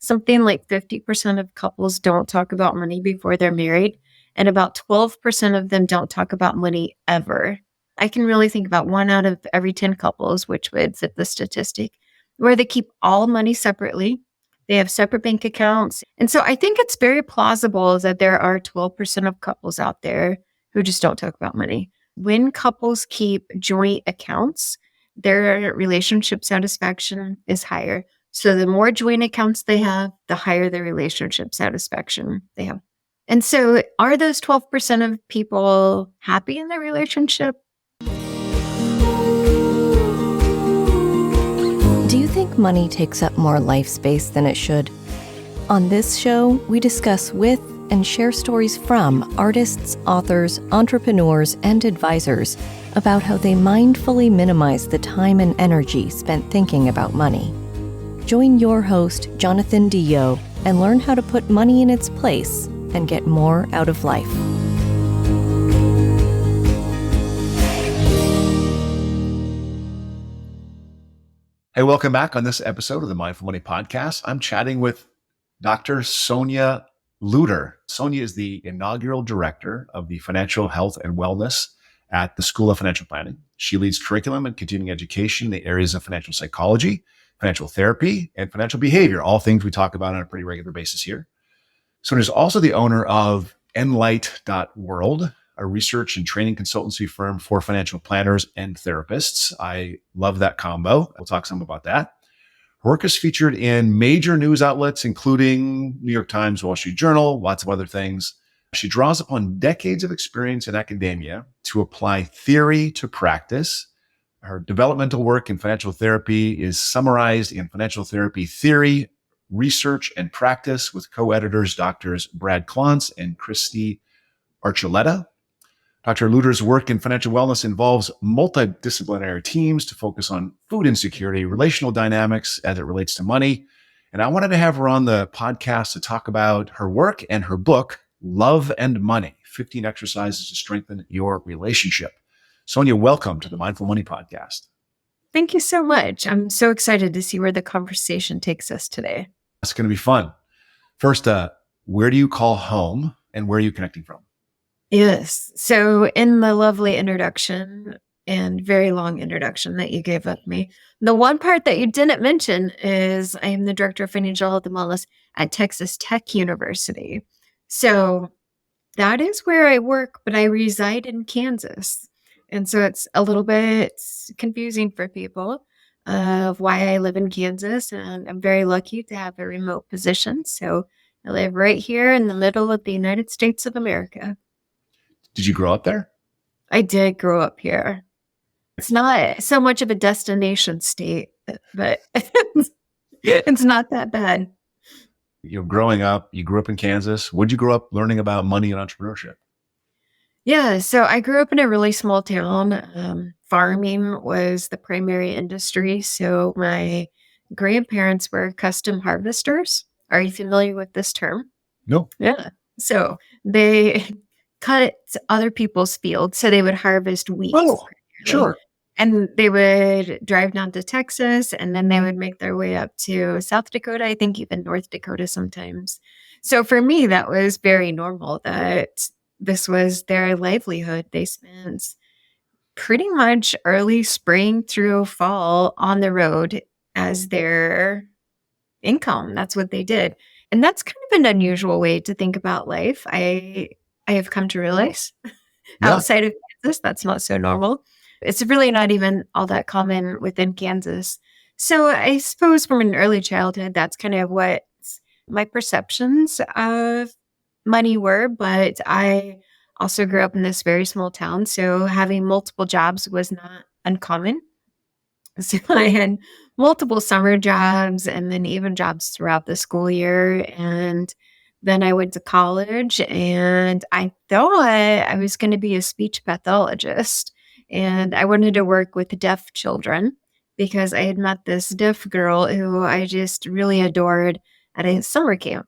something like 50% of couples don't talk about money before they're married, and about 12% of them don't talk about money ever. I can really think about 1 out of every 10 couples, which would fit the statistic, where they keep all money separately. They have separate bank accounts. And so I think it's very plausible that there are 12% of couples out there who just don't talk about money. When couples keep joint accounts, their relationship satisfaction is higher. So the more joint accounts they have, the higher the relationship satisfaction they have. And so are those 12% of people happy in their relationship? Do you think money takes up more life space than it should? On this show, we discuss with and share stories from artists, authors, entrepreneurs, and advisors about how they mindfully minimize the time and energy spent thinking about money. Join your host, Jonathan Dio, and learn how to put money in its place and get more out of life. Hey, welcome back on this episode of the Mindful Money Podcast. I'm chatting with Dr. Sonya Lutter. Sonya is the inaugural director of the Financial Health and Wellness at the School of Financial Planning. She leads curriculum and continuing education in the areas of financial psychology, financial therapy, and financial behavior, all things we talk about on a pretty regular basis here. Sonya is also the owner of ENLITE.world, a research and training consultancy firm for financial planners and therapists. I love that combo. We'll talk some about that. Her work is featured in major news outlets, including New York Times, Wall Street Journal, lots of other things. She draws upon decades of experience in academia to apply theory to practice. Her developmental work in financial therapy is summarized in Financial Therapy Theory, Research, and Practice with co-editors Drs. Brad Klontz and Christy Archuleta. Dr. Lutter's work in financial wellness involves multidisciplinary teams to focus on food insecurity, relational dynamics as it relates to money. And I wanted to have her on the podcast to talk about her work and her book, Love and Money, 15 Exercises to Strengthen Your Relationship. Sonya, welcome to the Mindful Money Podcast. Thank you so much. I'm so excited to see where the conversation takes us today. It's going to be fun. First, where do you call home and where are you connecting from? Yes. So in the lovely introduction and very long introduction that you gave of me, the one part that you didn't mention is I am the director of financial health and wellness at Texas Tech University. So that is where I work, but I reside in Kansas. And so it's a little bit confusing for people of why I live in Kansas. And I'm very lucky to have a remote position. So I live right here in the middle of the United States of America. Did you grow up there? I did grow up here. It's not so much of a destination state, but it's not that bad. You know, growing up, you grew up in Kansas. Where'd you grow up learning about money and entrepreneurship? Yeah, so I grew up in a really small town. Farming was the primary industry. So my grandparents were custom harvesters. Are you familiar with this term? No. Yeah. So they cut other people's fields. So they would harvest wheat. Oh, sure. And they would drive down to Texas, and then they would make their way up to South Dakota, I think even North Dakota sometimes. So for me, that was very normal that this was their livelihood. They spent pretty much early spring through fall on the road as their income. That's what they did. And that's kind of an unusual way to think about life. I have come to realize outside of Kansas, that's not so normal. It's really not even all that common within Kansas. So I suppose from an early childhood, that's kind of what my perceptions of money were. But I also grew up in this very small town. So having multiple jobs was not uncommon. So I had multiple summer jobs and then even jobs throughout the school year. And then I went to college and I thought I was going to be a speech pathologist. And I wanted to work with deaf children because I had met this deaf girl who I just really adored at a summer camp.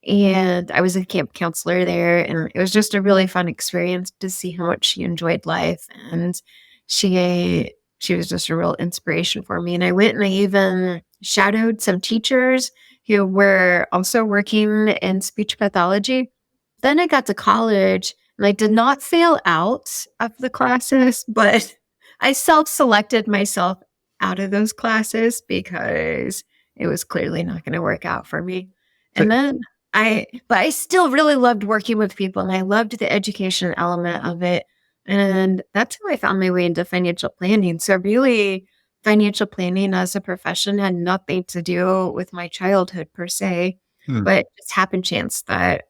And I was a camp counselor there. And it was just a really fun experience to see how much she enjoyed life. And she was just a real inspiration for me. And I went and I even shadowed some teachers who were also working in speech pathology. Then I got to college and I did not fail out of the classes, but I self-selected myself out of those classes because it was clearly not going to work out for me. So, And then but I still really loved working with people and I loved the education element of it. And that's how I found my way into financial planning. So really, financial planning as a profession had nothing to do with my childhood per se, hmm, but it just happened chance that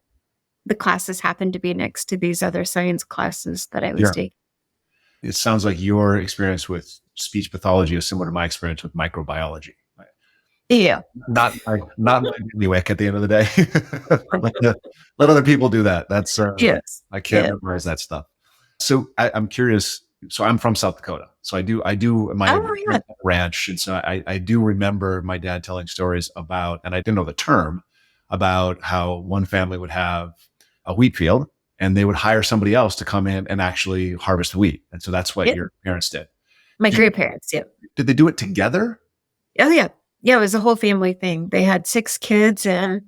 the classes happened to be next to these other science classes that I was yeah. taking. It sounds like your experience with speech pathology is similar to my experience with microbiology. Yeah. Not my bailiwick at the end of the day. Let other people do that. That's Yes. I can't Yeah. memorize that stuff. So I'm curious. So I'm from South Dakota. So I do my Oh, yeah. ranch, and so I do remember my dad telling stories about, and I didn't know the term, about how one family would have a wheat field and they would hire somebody else to come in and actually harvest the wheat, and so that's what Yeah. your parents did. My Did, grandparents. Yeah. did they do it together? Oh, yeah. Yeah. It was a whole family thing. They had 6 kids and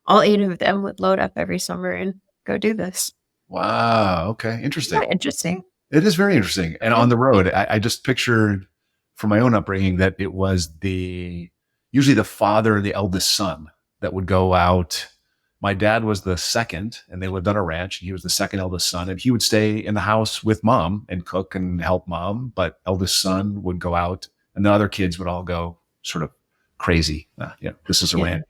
all 8 of them would load up every summer and go do this. Wow. Okay. Interesting. Not interesting. It is very interesting. And Yeah. on the road, I just pictured from my own upbringing that it was usually the father and the eldest son that would go out. My dad was the second, and they lived on a ranch. He was the second eldest son, and he would stay in the house with mom and cook and help mom. But eldest son would go out, and the other kids would all go sort of crazy. This is a Yeah. ranch.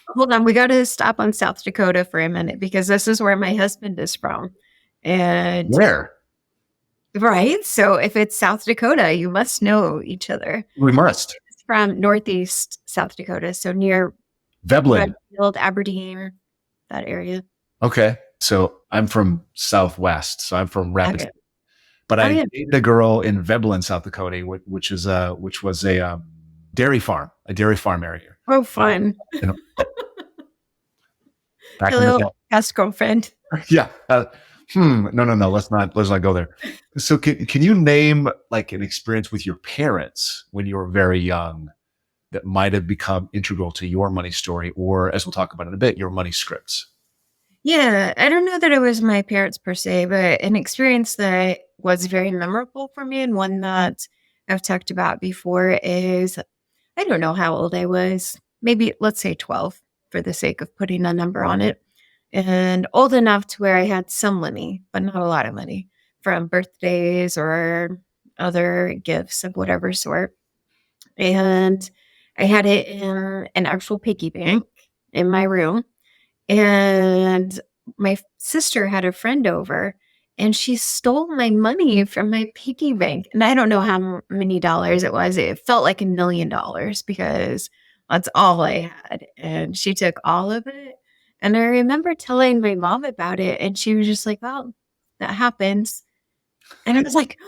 Hold on. We got to stop on South Dakota for a minute because this is where my husband is from. And Where? right. So if it's South Dakota, you must know each other. We must. It's from Northeast South Dakota. So near Veblen. Redfield, Aberdeen, that area. Okay. So I'm from Southwest. So I'm from Rapid Okay. But Oh, I yeah. dated a girl in Veblen, South Dakota, which was a dairy farm area. Oh, fun. You know, back in the Hello, day. past girlfriend. Yeah. No. Let's not go there. So can you name like an experience with your parents when you were very young that might have become integral to your money story, or as we'll talk about in a bit, your money scripts? Yeah, I don't know that it was my parents per se, but an experience that was very memorable for me and one that I've talked about before is I don't know how old I was. Maybe let's say 12 for the sake of putting a number on it. And old enough to where I had some money, but not a lot of money from birthdays or other gifts of whatever sort. And I had it in an actual piggy bank in my room. And my sister had a friend over and she stole my money from my piggy bank. And I don't know how many dollars it was. It felt like $1,000,000 because that's all I had. And she took all of it. And I remember telling my mom about it. And she was just like, well, that happens. And I was like,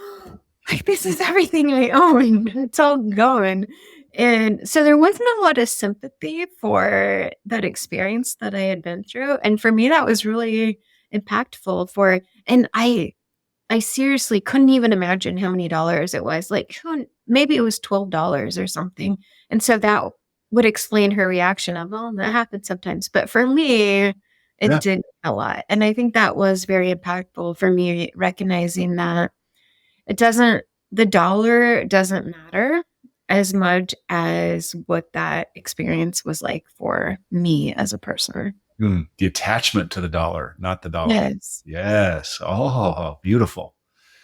this is everything I own. It's all gone. And so there wasn't a lot of sympathy for that experience that I had been through. And for me, that was really impactful and I seriously couldn't even imagine how many dollars it was. Like maybe it was $12 or something. And so that would explain her reaction of, oh, that happens sometimes. But for me, it Yeah. did a lot. And I think that was very impactful for me, recognizing that the dollar doesn't matter as much as what that experience was like for me as a person. The attachment to the dollar, not the dollar. Yes. Yes. Oh, beautiful.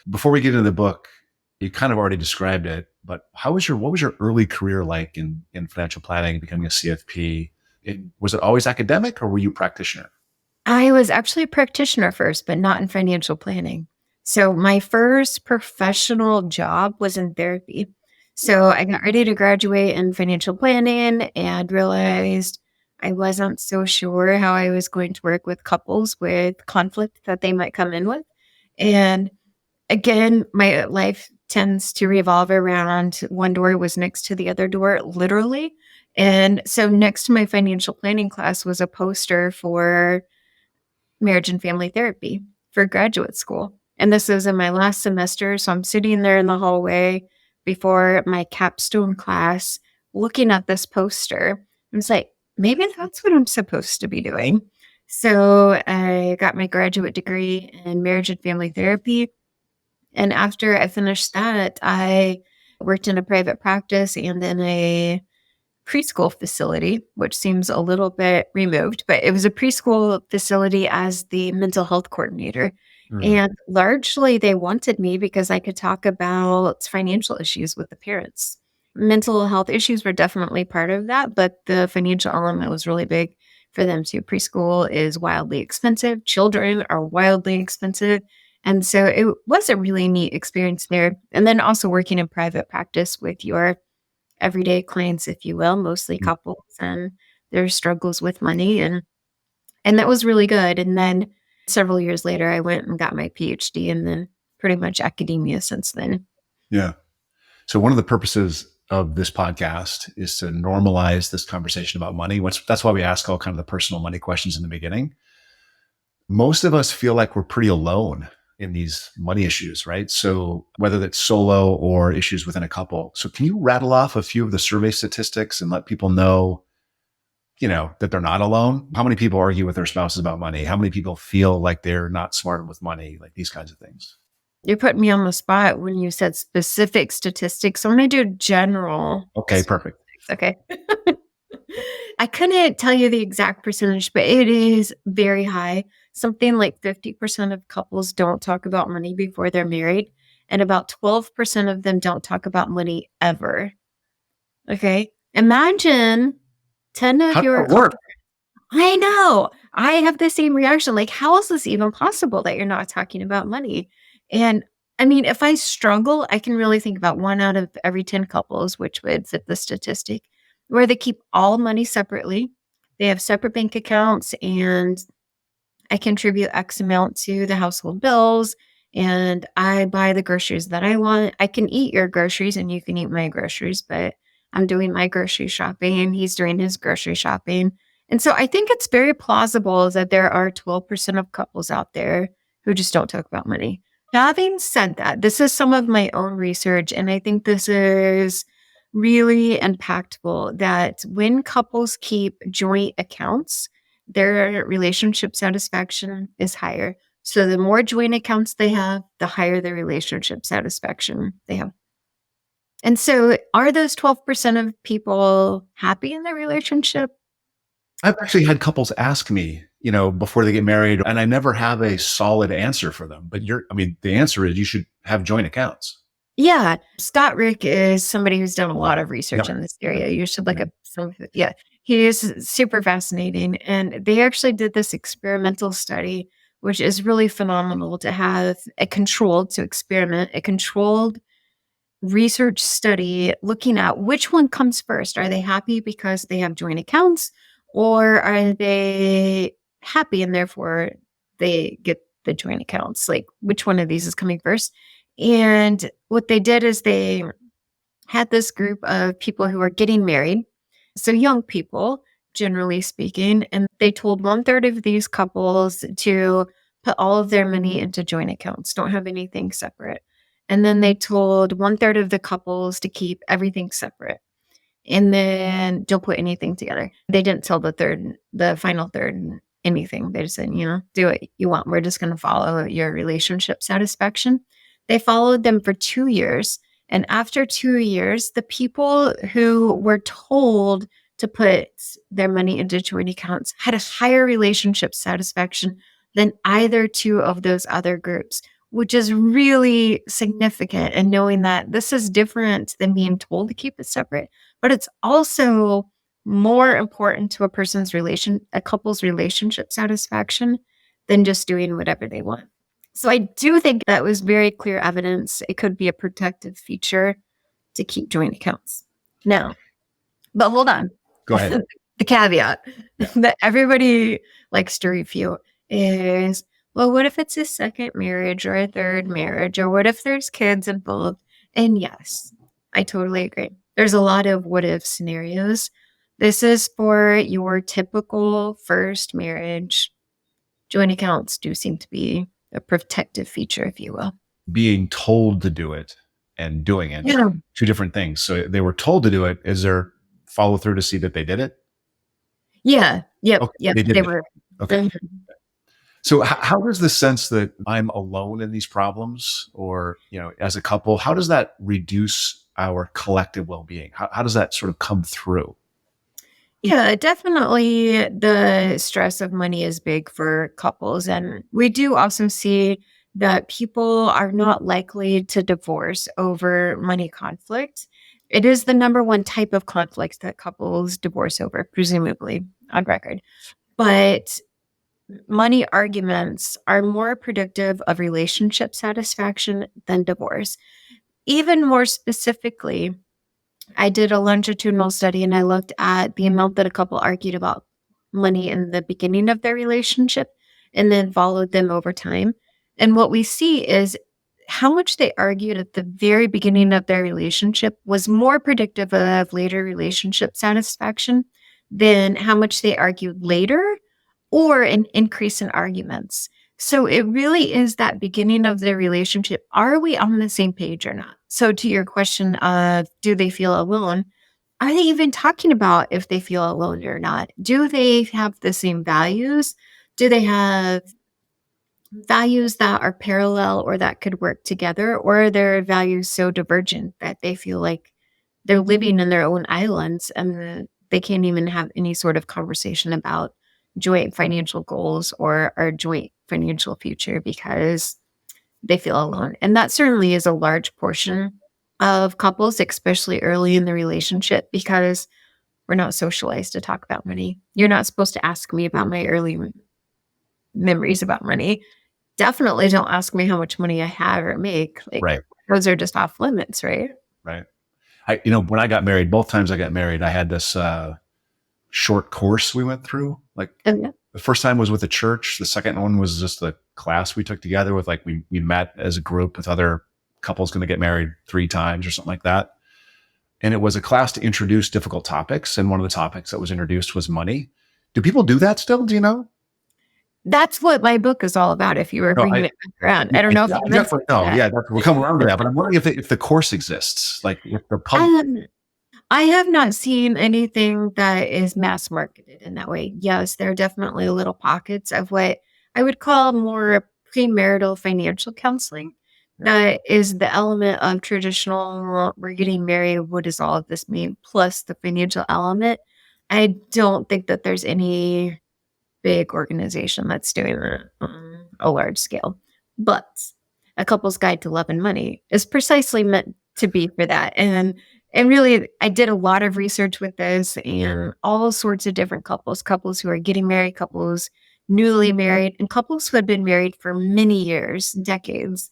Before we get into the book, you kind of already described it, but what was your early career like in financial planning, becoming a CFP? Was it always academic or were you a practitioner? I was actually a practitioner first, but not in financial planning. So my first professional job was in therapy. So I got ready to graduate in financial planning and realized I wasn't so sure how I was going to work with couples with conflict that they might come in with. And again, my life tends to revolve around one door was next to the other door, literally. And so next to my financial planning class was a poster for marriage and family therapy for graduate school. And this is in my last semester. So I'm sitting there in the hallway before my capstone class looking at this poster. I was like, maybe that's what I'm supposed to be doing. So I got my graduate degree in marriage and family therapy. And after I finished that, I worked in a private practice and in a preschool facility, which seems a little bit removed, but it was a preschool facility as the mental health coordinator. Mm. And largely they wanted me because I could talk about financial issues with the parents. Mental health issues were definitely part of that, but the financial element was really big for them too. Preschool is wildly expensive. Children are wildly expensive. And so it was a really neat experience there. And then also working in private practice with your everyday clients, if you will, mostly couples and their struggles with money. And that was really good. And then several years later, I went and got my PhD and then pretty much academia since then. Yeah. So one of the purposes of this podcast is to normalize this conversation about money. That's why we ask all kind of the personal money questions in the beginning. Most of us feel like we're pretty alone in these money issues, right? So whether that's solo or issues within a couple. So can you rattle off a few of the survey statistics and let people know, that they're not alone? How many people argue with their spouses about money? How many people feel like they're not smart with money? Like these kinds of things. You put me on the spot when you said specific statistics. So I'm going to do general. Okay, perfect. Okay. I couldn't tell you the exact percentage, but it is very high. Something like 50% of couples don't talk about money before they're married, and about 12% of them don't talk about money ever. Okay. Imagine 10 of How does your that work? I know. I have the same reaction. Like, how is this even possible that you're not talking about money? And I mean, if I struggle, I can really think about 1 out of every 10 couples, which would fit the statistic, where they keep all money separately. They have separate bank accounts, and I contribute X amount to the household bills, and I buy the groceries that I want. I can eat your groceries and you can eat my groceries, but I'm doing my grocery shopping. He's doing his grocery shopping. And so I think it's very plausible that there are 12% of couples out there who just don't talk about money. Having said that, this is some of my own research, and I think this is really impactful that when couples keep joint accounts, their relationship satisfaction is higher. So the more joint accounts they have, the higher their relationship satisfaction they have. And so are those 12% of people happy in their relationship? I've actually had couples ask me, before they get married, and I never have a solid answer for them. But the answer is you should have joint accounts. Yeah. Scott Rick is somebody who's done a lot of research Yep. in this area. You should look up some. Yeah. He is super fascinating. And they actually did this experimental study, which is really phenomenal to have a controlled research study looking at which one comes first. Are they happy because they have joint accounts, or are they happy and therefore they get the joint accounts? Like, which one of these is coming first? And what they did is they had this group of people who are getting married, so young people, generally speaking, and they told 1/3 of these couples to put all of their money into joint accounts, don't have anything separate. And then they told 1/3 of the couples to keep everything separate. And then don't put anything together. They didn't tell the final third anything. They just said, do what you want. We're just going to follow your relationship satisfaction. They followed them for 2 years. And after 2 years, the people who were told to put their money into joint accounts had a higher relationship satisfaction than either two of those other groups, which is really significant. And knowing that this is different than being told to keep it separate, but it's also more important to a couple's relationship satisfaction than just doing whatever they want. So I do think that was very clear evidence. It could be a protective feature to keep joint accounts. Now, but hold on. Go ahead. The caveat that everybody likes to refute is, well, what if it's a second marriage or a third marriage? Or what if there's kids involved? And yes, I totally agree. There's a lot of what if scenarios. This is for your typical first marriage. Joint accounts do seem to be a protective feature, if you will. Being told to do it and doing it, two different things. So they were told to do it. Is there follow through to see that they did it? Yeah. Yep. Okay, Yep. they did They make were. it. Okay. Mhm. So how does the sense that I'm alone in these problems or, as a couple, how does that reduce our collective well-being? How does that sort of come through? Yeah, definitely the stress of money is big for couples. And we do also see that people are not likely to divorce over money conflict. It is the number one type of conflict that couples divorce over, presumably on record. But money arguments are more predictive of relationship satisfaction than divorce. Even more specifically, I did a longitudinal study and I looked at the amount that a couple argued about money in the beginning of their relationship and then followed them over time. And what we see is how much they argued at the very beginning of their relationship was more predictive of later relationship satisfaction than how much they argued later or an increase in arguments. So it really is that beginning of the relationship. Are we on the same page or not? So to your question of do they feel alone? Are they even talking about if they feel alone or not? Do they have the same values? Do they have values that are parallel or that could work together? Or are their values so divergent that they feel like they're living in their own islands and they can't even have any sort of conversation about joint financial goals or our joint financial future because they feel alone. And that certainly is a large portion of couples, especially early in the relationship, because we're not socialized to talk about money. You're not supposed to ask me about my early memories about money. Definitely don't ask me how much money I have or make. Like, Right. those are just off limits, right? Right. When I got married, both times I got married, I had this short course we went through. Like And yeah. the first time was with a church. The second one was just a class we took together with we met as a group with other couples going to get married 3 times or something like that. And it was a class to introduce difficult topics. And one of the topics that was introduced was money. Do people do that still? Do you know? That's what my book is all about, if you were No, bringing it back around. I don't know if I you mentioned definitely know. that. Yeah, we'll come around to that. But I'm wondering if the course exists, like if the public. Um, I have not seen anything that is mass marketed in that way. Yes, there are definitely little pockets of what I would call more premarital financial counseling. That is the element of traditional, we're getting married, what does all of this mean? Plus the financial element. I don't think that there's any big organization that's doing that on a large scale. But A Couple's Guide to Love and Money is precisely meant to be for that. And really, I did a lot of research with this and all sorts of different couples who are getting married, couples newly married, and couples who had been married for many years, decades.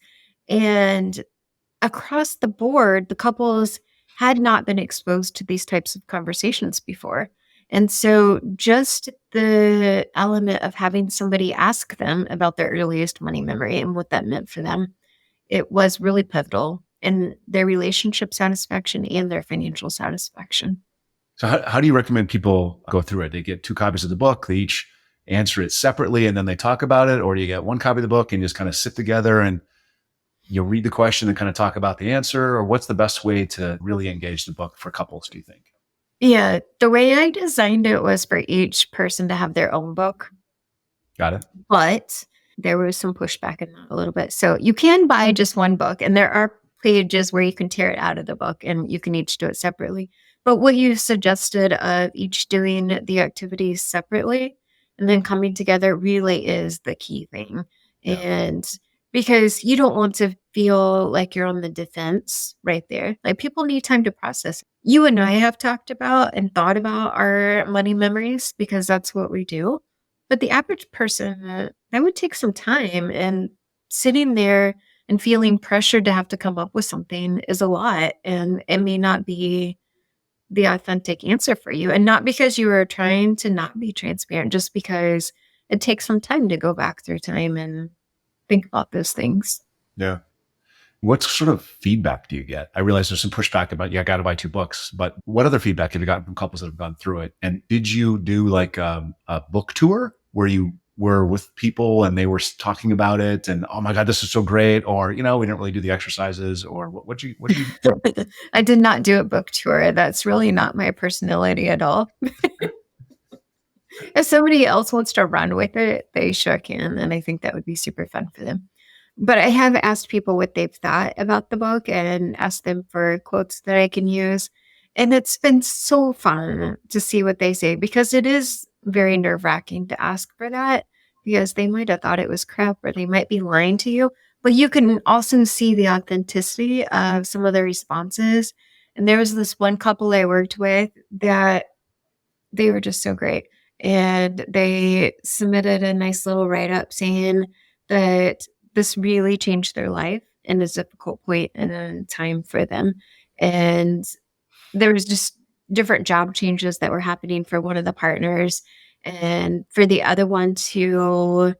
And across the board, the couples had not been exposed to these types of conversations before. And so just the element of having somebody ask them about their earliest money memory and what that meant for them, it was really pivotal in their relationship satisfaction and their financial satisfaction. So how do you recommend people go through it? They get 2 copies of the book, they each answer it separately and then they talk about it, or do you get 1 copy of the book and just kind of sit together and you read the question and kind of talk about the answer? Or what's the best way to really engage the book for couples, do you think? Yeah, the way I designed it was for each person to have their own book, Got it? but there was some pushback in that a little bit. So you can buy just one book, and there are pages where you can tear it out of the book and you can each do it separately. But what you suggested of each doing the activities separately and then coming together really is the key thing. Yeah. And because you don't want to feel like you're on the defense right there. Like, people need time to process. You and I have talked about and thought about our money memories because that's what we do. But the average person, that would take some time, and sitting there and feeling pressured to have to come up with something is a lot, and it may not be the authentic answer for you. And not because you are trying to not be transparent, just because it takes some time to go back through time and think about those things. Yeah. What sort of feedback do you get? I realize there's some pushback about, I got to buy 2 books, but what other feedback have you gotten from couples that have gone through it? And did you do like a book tour where you were with people and they were talking about it and, oh my God, this is so great? Or, we didn't really do the exercises, or what do you? I did not do a book tour. That's really not my personality at all. If somebody else wants to run with it, they sure can, and I think that would be super fun for them. But I have asked people what they've thought about the book and asked them for quotes that I can use, and it's been so fun to see what they say because it is very nerve-wracking to ask for that because they might have thought it was crap or they might be lying to you, but you can also see the authenticity of some of the responses, and there was this one couple I worked with that they were just so great. And they submitted a nice little write up saying that this really changed their life in a difficult point in a time for them. And there was just different job changes that were happening for one of the partners and for the other one to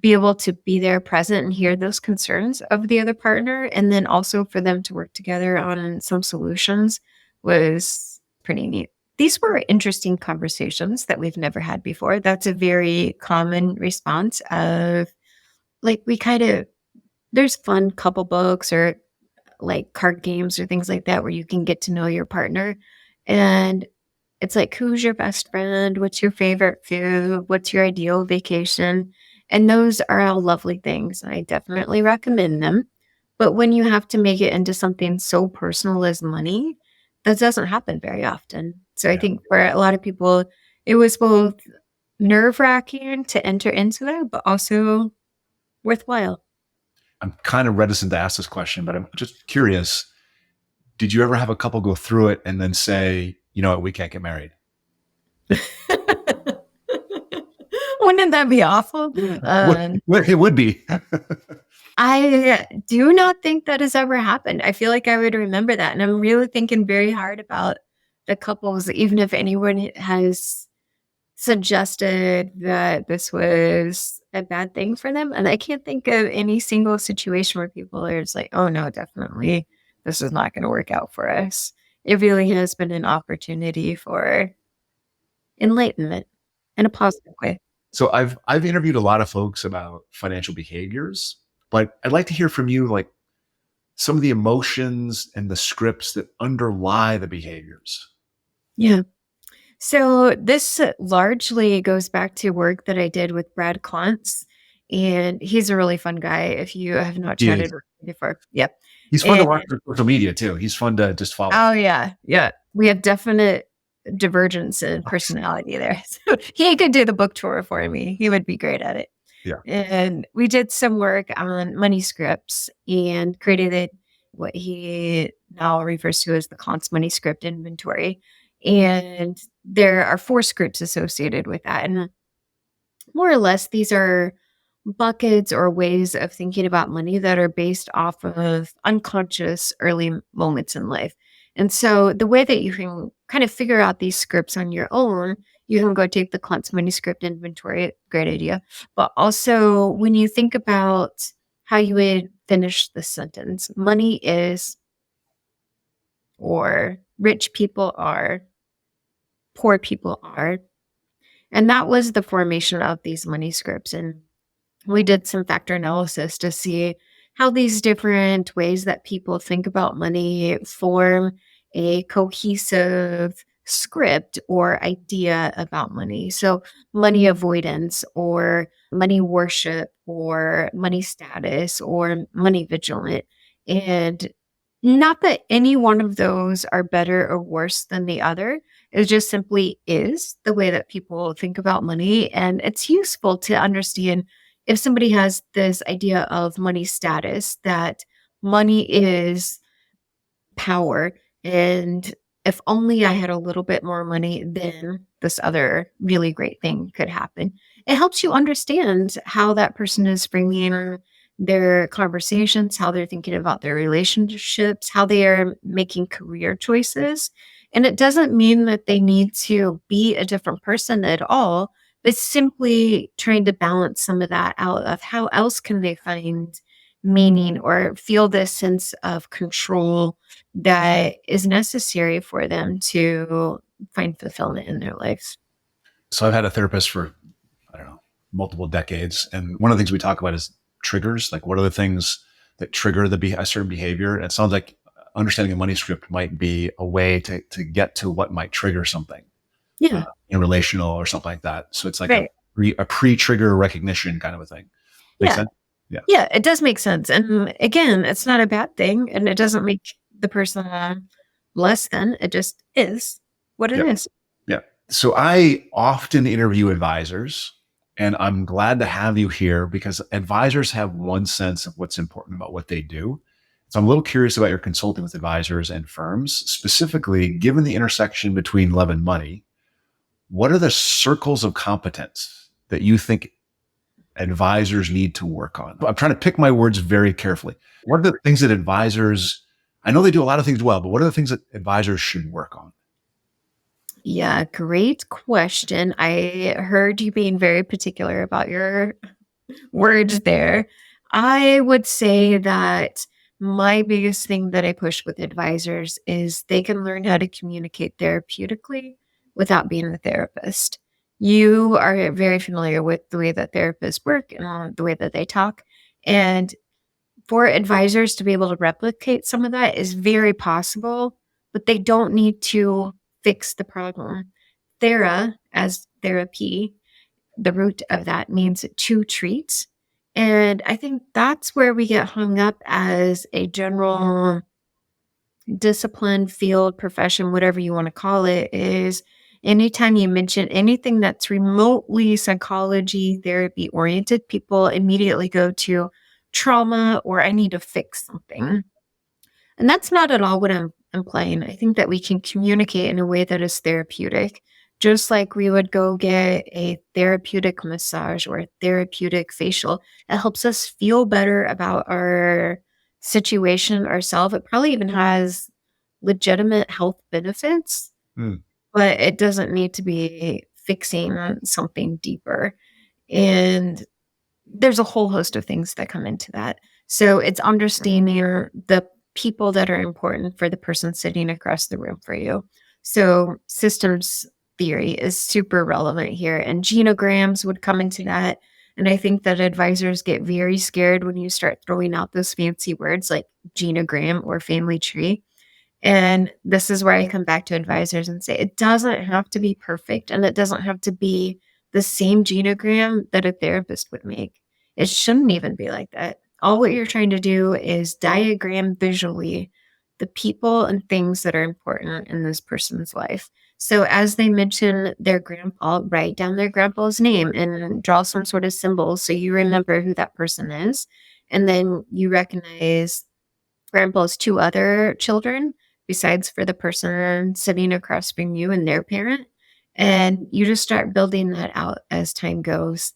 be able to be there present and hear those concerns of the other partner and then also for them to work together on some solutions was pretty neat. These were interesting conversations that we've never had before. That's a very common response of like we kind of there's fun couple books or like card games or things like that where you can get to know your partner. And it's like, who's your best friend? What's your favorite food? What's your ideal vacation? And those are all lovely things. I definitely recommend them. But when you have to make it into something so personal as money, that doesn't happen very often. So I Yeah. think for a lot of people, it was both nerve wracking to enter into that, but also worthwhile. I'm kind of reticent to ask this question, but I'm just curious. Did you ever have a couple go through it and then say, you know what, we can't get married? Wouldn't that be awful? It would be. I do not think that has ever happened. I feel like I would remember that. And I'm really thinking very hard about the couples, even if anyone has suggested that this was a bad thing for them. And I can't think of any single situation where people are just like, oh no, definitely this is not going to work out for us. It really has been an opportunity for enlightenment in a positive way. So I've interviewed a lot of folks about financial behaviors, but I'd like to hear from you, like some of the emotions and the scripts that underlie the behaviors. Yeah. So this largely goes back to work that I did with Brad Klontz, and he's a really fun guy if you have not He chatted is. with him before. Yep. He's fun to And watch on social media too. He's fun to just follow. oh yeah, yeah. We have definite divergence in personality there. So he could do the book tour for me. He would be great at it. Yeah. And we did some work on money scripts and created what he now refers to as the Klontz money script inventory. And there are 4 scripts associated with that. And more or less, these are buckets or ways of thinking about money that are based off of unconscious early moments in life. And so the way that you can kind of figure out these scripts on your own, you can go take the Klontz money script inventory. Great idea. But also when you think about how you would finish the sentence, money is, or rich people are, poor people are. And that was the formation of these money scripts. And we did some factor analysis to see how these different ways that people think about money form a cohesive script or idea about money. So, money avoidance, or money worship, or money status, or money vigilant. And not that any one of those are better or worse than the other. It just simply is the way that people think about money. And it's useful to understand if somebody has this idea of money status, that money is power. And if only I had a little bit more money, then this other really great thing could happen. It helps you understand how that person is bringing their conversations, how they're thinking about their relationships, how they are making career choices. And it doesn't mean that they need to be a different person at all. It's simply trying to balance some of that out of how else can they find meaning or feel this sense of control that is necessary for them to find fulfillment in their lives. So I've had a therapist for, I don't know, multiple decades. And one of the things we talk about is triggers. Like what are the things that trigger a certain behavior? And it sounds like understanding a money script might be a way to get to what might trigger something. Yeah. relational or something like that. So it's like Right. a pre-trigger recognition kind of a thing. Makes Yeah. sense? Yeah. Yeah. It does make sense. And again, it's not a bad thing, and it doesn't make the person less than. It just is what it Yeah. is. Yeah. So I often interview advisors, and I'm glad to have you here because advisors have one sense of what's important about what they do. So I'm a little curious about your consulting with advisors and firms, specifically given the intersection between love and money. What are the circles of competence that you think advisors need to work on? I'm trying to pick my words very carefully. What are the things that advisors, I know they do a lot of things well, but what are the things that advisors should work on? Yeah, great question. I heard you being very particular about your words there. I would say that my biggest thing that I push with advisors is they can learn how to communicate therapeutically without being a therapist. You are very familiar with the way that therapists work and the way that they talk. And for advisors to be able to replicate some of that is very possible, but they don't need to fix the problem. Thera, as therapy, the root of that means to treat. And I think that's where we get hung up as a general discipline, field, profession, whatever you want to call it, is anytime you mention anything that's remotely psychology, therapy oriented, people immediately go to trauma or I need to fix something. And that's not at all what I'm implying. I think that we can communicate in a way that is therapeutic, just like we would go get a therapeutic massage or a therapeutic facial. It helps us feel better about our situation, ourselves. It probably even has legitimate health benefits, Mm. but it doesn't need to be fixing something deeper. And there's a whole host of things that come into that. So it's understanding the people that are important for the person sitting across the room for you. So systems theory is super relevant here, and genograms would come into that. And I think that advisors get very scared when you start throwing out those fancy words like genogram or family tree. And this is where I come back to advisors and say it doesn't have to be perfect and it doesn't have to be the same genogram that a therapist would make. It shouldn't even be like that. All what you're trying to do is diagram visually the people and things that are important in this person's life. So as they mention their grandpa, write down their grandpa's name and draw some sort of symbol so you remember who that person is. And then you recognize grandpa's two other children besides for the person sitting across from you and their parent. And you just start building that out as time goes.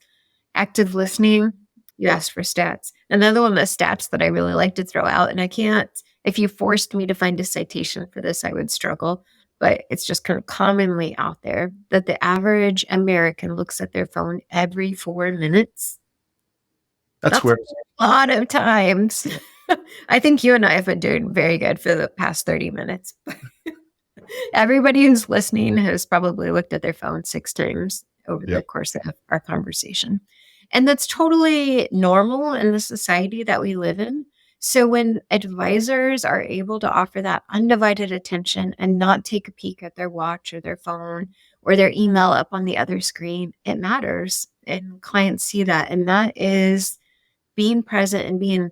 Active listening, you asked for stats. Another one of the stats that I really like to throw out, and I can't, if you forced me to find a citation for this, I would struggle, but it's just kind of commonly out there that the average American looks at their phone every 4 minutes. That's where a lot of times. I think you and I have been doing very good for the past 30 minutes. Everybody who's listening has probably looked at their phone 6 times over the course of our conversation. And that's totally normal in the society that we live in. So when advisors are able to offer that undivided attention and not take a peek at their watch or their phone or their email up on the other screen, it matters. And clients see that. And that is being present and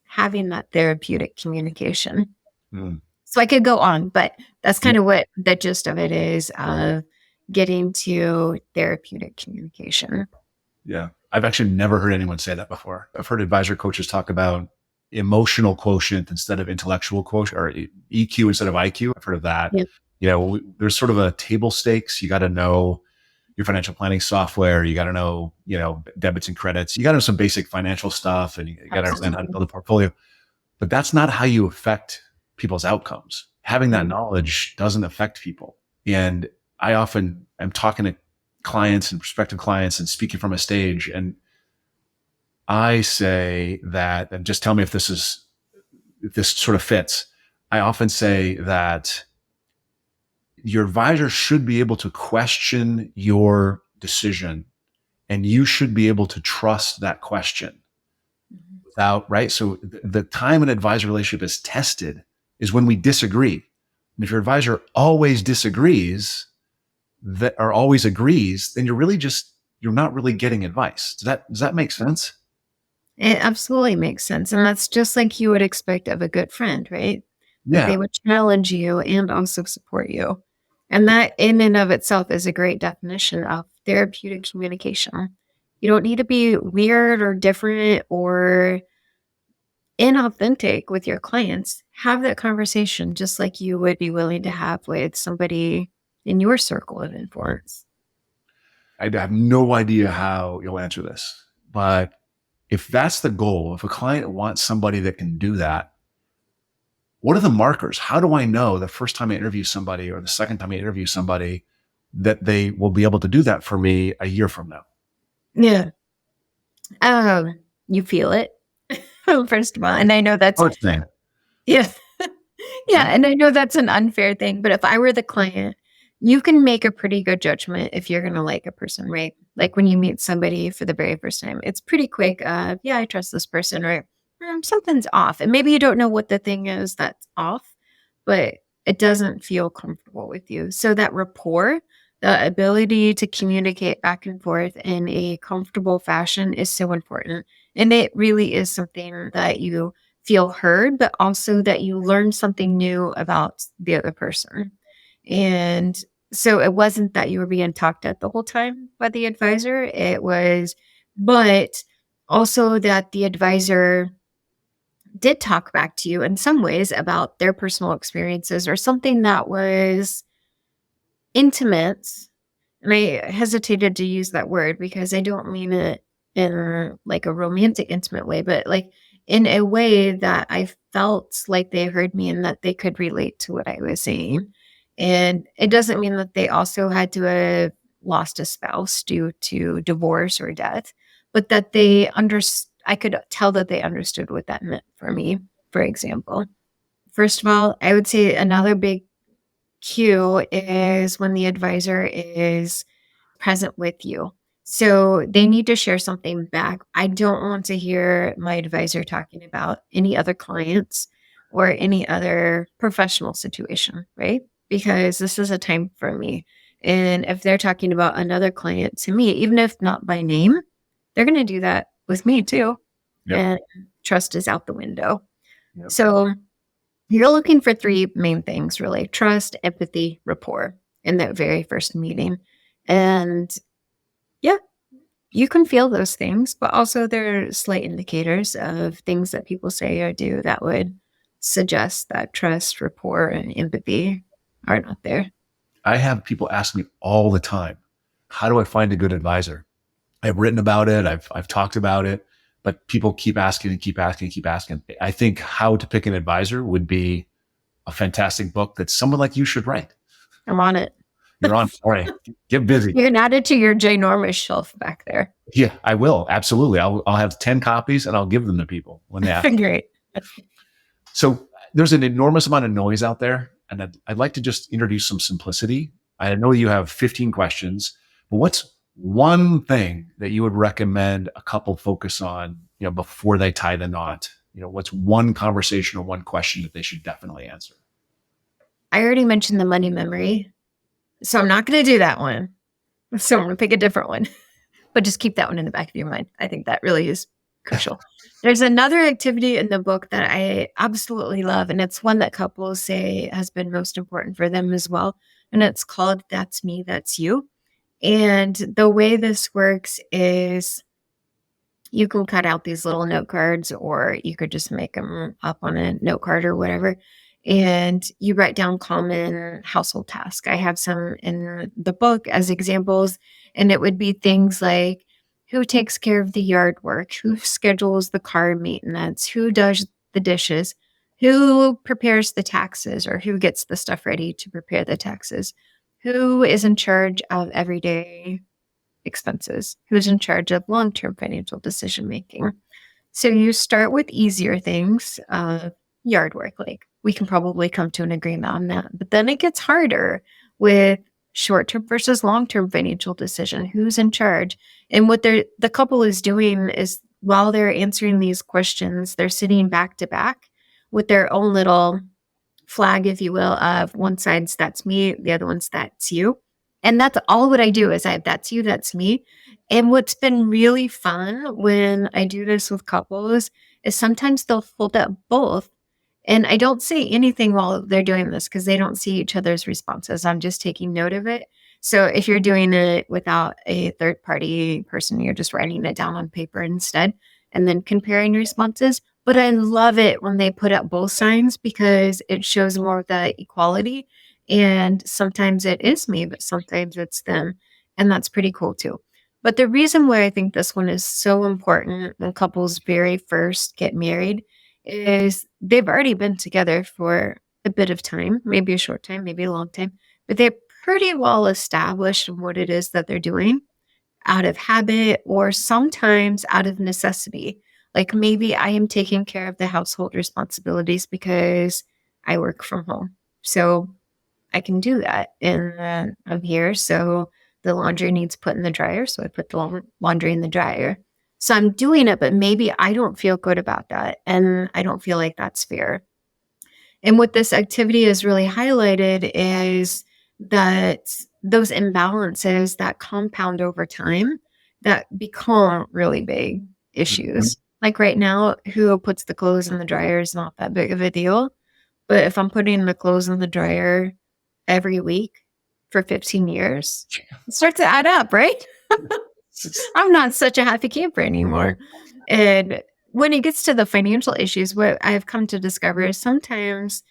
having that therapeutic communication. So I could go on, but that's kind of what the gist of it is, of getting to therapeutic communication. Yeah. I've actually never heard anyone say that before. I've heard advisor coaches talk about emotional quotient instead of intellectual quotient, or EQ instead of IQ. I've heard of that. Yeah. There's sort of a table stakes. You got to know your financial planning software. You got to know, debits and credits. You got to know some basic financial stuff, and you got to understand how to build a portfolio. But that's not how you affect people's outcomes. Having that knowledge doesn't affect people. And I often am talking to clients and prospective clients and speaking from a stage, and I say that, and just tell me if this sort of fits. I often say that your advisor should be able to question your decision, and you should be able to trust that question without, right? So the time an advisor relationship is tested is when we disagree. And if your advisor always disagrees, that are always agrees, then you're not really getting advice. Does that make sense? It absolutely makes sense. And that's just like you would expect of a good friend, right? That Yeah. they would challenge you and also support you. And that in and of itself is a great definition of therapeutic communication. You don't need to be weird or different or inauthentic with your clients. Have that conversation just like you would be willing to have with somebody in your circle of influence. I have no idea how you'll answer this, but if that's the goal, if a client wants somebody that can do that, what are the markers? How do I know the first time I interview somebody or the second time I interview somebody that they will be able to do that for me a year from now? Yeah. You feel it, first of all. And I know that's, Oh, it's name. yeah. Yeah, and I know that's an unfair thing, but if I were the client, you can make a pretty good judgment if you're gonna like a person, right? Like when you meet somebody for the very first time, it's pretty quick. Yeah, I trust this person, or something's off, and maybe you don't know what the thing is that's off, but it doesn't feel comfortable with you. So that rapport, the ability to communicate back and forth in a comfortable fashion, is so important, and it really is something that you feel heard, but also that you learn something new about the other person. And so it wasn't that you were being talked at the whole time by the advisor. It was, but also that the advisor did talk back to you in some ways about their personal experiences or something that was intimate. And I hesitated to use that word because I don't mean it in like a romantic, intimate way, but like in a way that I felt like they heard me and that they could relate to what I was saying. And it doesn't mean that they also had to have lost a spouse due to divorce or death, but that they I could tell that they understood what that meant for me, for example. First of all, I would say another big cue is when the advisor is present with you. So they need to share something back. I don't want to hear my advisor talking about any other clients or any other professional situation, right? Because this is a time for me. And if they're talking about another client to me, even if not by name, they're going to do that with me too. Yep. And trust is out the window. Yep. So you're looking for three main things, really: trust, empathy, rapport in that very first meeting. And yeah, you can feel those things, but also there are slight indicators of things that people say or do that would suggest that trust, rapport, and empathy are not there. I have people ask me all the time, how do I find a good advisor? I've written about it. I've talked about it, but people keep asking and keep asking and keep asking. I think How to Pick an Advisor would be a fantastic book that someone like you should write. I'm on it. You're on. All right. Get busy. You can add it to your ginormous shelf back there. Yeah, I will. Absolutely. I'll have 10 copies and I'll give them to people when they ask. Great. So there's an enormous amount of noise out there, and I'd like to just introduce some simplicity. I know you have 15 questions, but what's one thing that you would recommend a couple focus on, before they tie the knot? What's one conversation or one question that they should definitely answer? I already mentioned the money memory, so I'm not going to do that one. So I'm going to pick a different one, but just keep that one in the back of your mind. I think that really is crucial. There's another activity in the book that I absolutely love, and it's one that couples say has been most important for them as well. And it's called That's Me, That's You. And the way this works is you can cut out these little note cards, or you could just make them up on a note card or whatever. And you write down common household tasks. I have some in the book as examples, and it would be things like who takes care of the yard work, who schedules the car maintenance, who does the dishes, who prepares the taxes, or who gets the stuff ready to prepare the taxes, who is in charge of everyday expenses, who's in charge of long-term financial decision making. So you start with easier things, yard work, like we can probably come to an agreement on that. But then it gets harder with short-term versus long-term financial decision, who's in charge. And what the couple is doing is, while they're answering these questions, they're sitting back to back with their own little flag, if you will, of one side's that's me, the other one's that's you. And that's all what I do is that's you, that's me. And what's been really fun when I do this with couples is sometimes they'll fold up both. And I don't say anything while they're doing this because they don't see each other's responses. I'm just taking note of it. So if you're doing it without a third party person, you're just writing it down on paper instead and then comparing responses. But I love it when they put up both signs because it shows more of the equality. And sometimes it is me, but sometimes it's them. And that's pretty cool too. But the reason why I think this one is so important when couples very first get married is they've already been together for a bit of time, maybe a short time, maybe a long time, but they're pretty well established in what it is that they're doing out of habit or sometimes out of necessity. Like maybe I am taking care of the household responsibilities because I work from home. So I can do that. And I'm here. So the laundry needs put in the dryer. So I put the laundry in the dryer. So I'm doing it, but maybe I don't feel good about that. And I don't feel like that's fair. And what this activity has really highlighted is that those imbalances that compound over time that become really big issues. Like right now, who puts the clothes in the dryer is not that big of a deal. But if I'm putting the clothes in the dryer every week for 15 years, it starts to add up, right? I'm not such a happy camper anymore. And when it gets to the financial issues, what I've come to discover is sometimes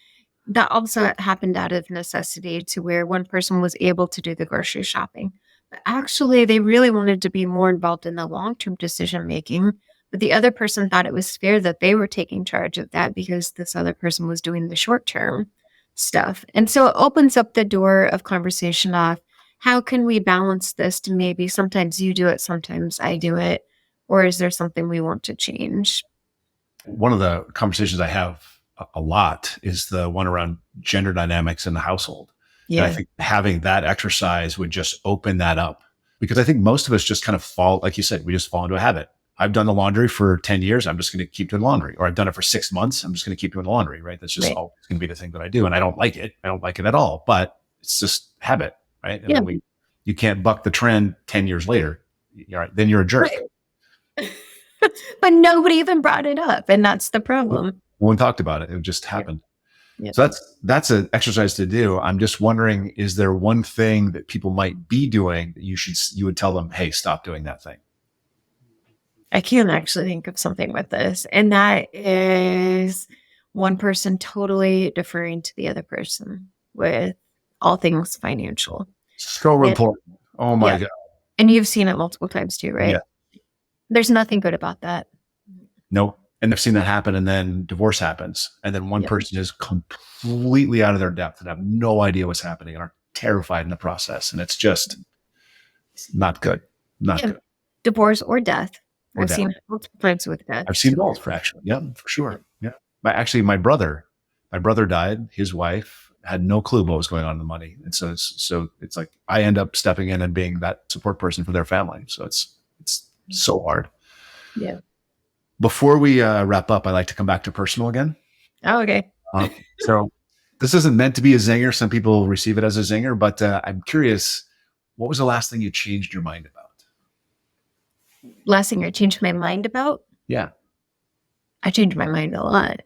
that also happened out of necessity to where one person was able to do the grocery shopping. But actually, they really wanted to be more involved in the long-term decision making. But the other person thought it was fair that they were taking charge of that because this other person was doing the short-term stuff. And so it opens up the door of conversation off. How can we balance this to maybe sometimes you do it, sometimes I do it? Or is there something we want to change? One of the conversations I have a lot is the one around gender dynamics in the household. Yeah. And I think having that exercise would just open that up because I think most of us just kind of fall, like you said, we just fall into a habit. I've done the laundry for 10 years. I'm just going to keep doing laundry. Or I've done it for 6 months. I'm just going to keep doing the laundry, right? That's just always going to be the thing that I do. And I don't like it. I don't like it at all, but it's just habit, right? And then you can't buck the trend 10 years later. Then you're a jerk. Right. But nobody even brought it up. And that's the problem. No one talked about it. It just happened. Yeah. So that's an exercise to do. I'm just wondering, is there one thing that people might be doing that you would tell them, hey, stop doing that thing? I can actually think of something with this. And that is one person totally deferring to the other person with all things financial. So important. Oh my God. And you've seen it multiple times too, right? Yeah. There's nothing good about that. Nope. And I've seen that happen. And then divorce happens. And then one person is completely out of their depth and have no idea what's happening and are terrified in the process. And it's just not good. Not good. Divorce or death. I've seen it multiple times with death. I've seen both actually. Yeah, for sure. Yeah. Actually, my brother died. His wife had no clue what was going on in the money. And so it's like I end up stepping in and being that support person for their family. So it's so hard. Yeah. Before we wrap up, I like to come back to personal again. Oh, okay. So this isn't meant to be a zinger. Some people receive it as a zinger, but I'm curious, what was the last thing you changed your mind about? Last thing I changed my mind about? Yeah. I changed my mind a lot.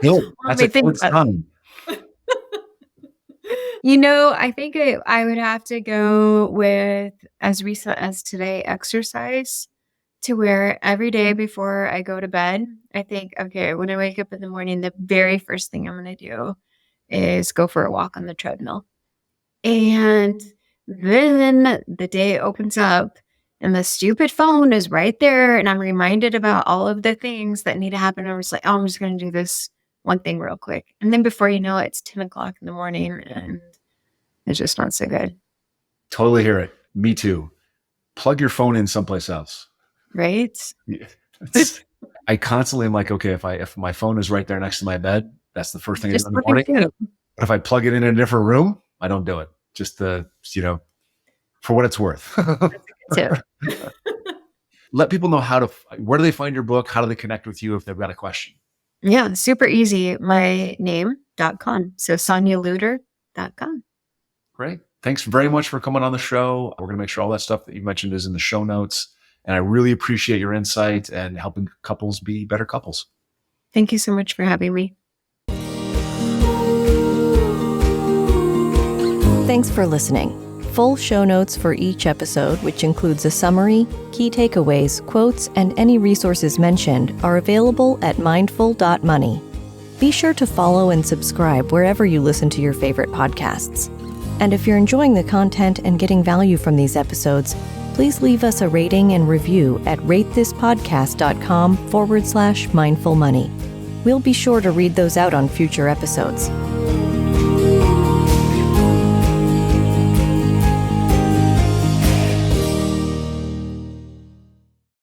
No, that's a good time. I think I would have to go with as recent as today, exercise, to where every day before I go to bed, I think, okay, when I wake up in the morning, the very first thing I'm going to do is go for a walk on the treadmill. And then the day opens up and the stupid phone is right there. And I'm reminded about all of the things that need to happen. I was like, oh, I'm just going to do this one thing real quick. And then before you know it, it's 10 o'clock in the morning and it's just not so good. Totally hear it. Me too. Plug your phone in someplace else. Right? Yeah. I constantly am like, okay, if my phone is right there next to my bed, that's the first thing I do in the morning. But if I plug it in a different room, I don't do it. Just for what it's worth. Let people know where do they find your book? How do they connect with you if they've got a question? Yeah, super easy. My name.com. So SonyaLutter.com. Great. Thanks very much for coming on the show. We're going to make sure all that stuff that you mentioned is in the show notes. And I really appreciate your insight and helping couples be better couples. Thank you so much for having me. Thanks for listening. Full show notes for each episode, which includes a summary, key takeaways, quotes, and any resources mentioned, are available at mindful.money. Be sure to follow and subscribe wherever you listen to your favorite podcasts. And if you're enjoying the content and getting value from these episodes, please leave us a rating and review at ratethispodcast.com/mindfulmoney. We'll be sure to read those out on future episodes.